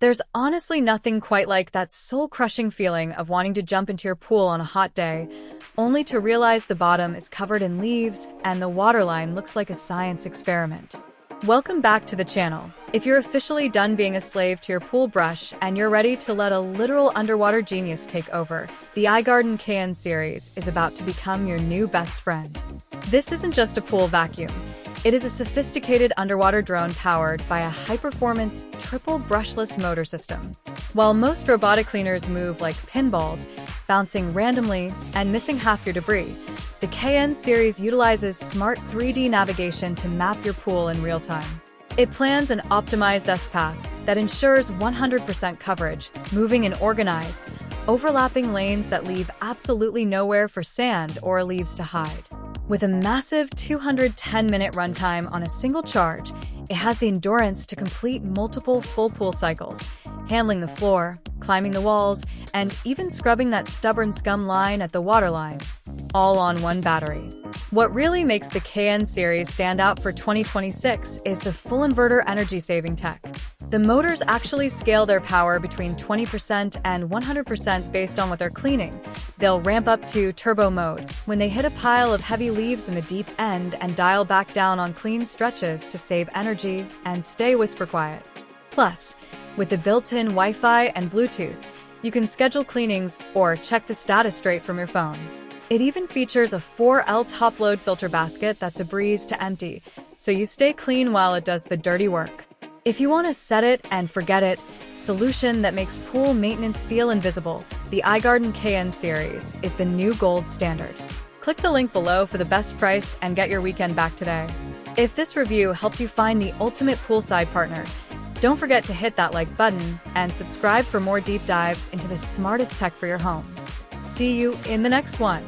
There's honestly nothing quite like that soul-crushing feeling of wanting to jump into your pool on a hot day, only to realize the bottom is covered in leaves and the waterline looks like a science experiment. Welcome back to the channel. If you're officially done being a slave to your pool brush and you're ready to let a literal underwater genius take over, the iGarden KN series is about to become your new best friend. This isn't just a pool vacuum. It is a sophisticated underwater drone powered by a high-performance, triple brushless motor system. While most robotic cleaners move like pinballs, bouncing randomly and missing half your debris, the KN series utilizes smart 3D navigation to map your pool in real time. It plans an optimized S-path that ensures 100% coverage, moving in organized, overlapping lanes that leave absolutely nowhere for sand or leaves to hide. With a massive 210-minute runtime on a single charge, it has the endurance to complete multiple full pool cycles, handling the floor, climbing the walls, and even scrubbing that stubborn scum line at the waterline, all on one battery. What really makes the KN series stand out for 2026 is the full-inverter energy-saving tech. The motors actually scale their power between 20% and 100% based on what they're cleaning. They'll ramp up to turbo mode when they hit a pile of heavy leaves in the deep end and dial back down on clean stretches to save energy and stay whisper quiet. Plus, with the built-in Wi-Fi and Bluetooth, you can schedule cleanings or check the status straight from your phone. It even features a 4L top-load filter basket that's a breeze to empty, so you stay clean while it does the dirty work. If you want to set it and forget it solution that makes pool maintenance feel invisible, the iGarden KN series is the new gold standard. Click the link below for the best price and get your weekend back today. If this review helped you find the ultimate poolside partner, don't forget to hit that like button and subscribe for more deep dives into the smartest tech for your home. See you in the next one.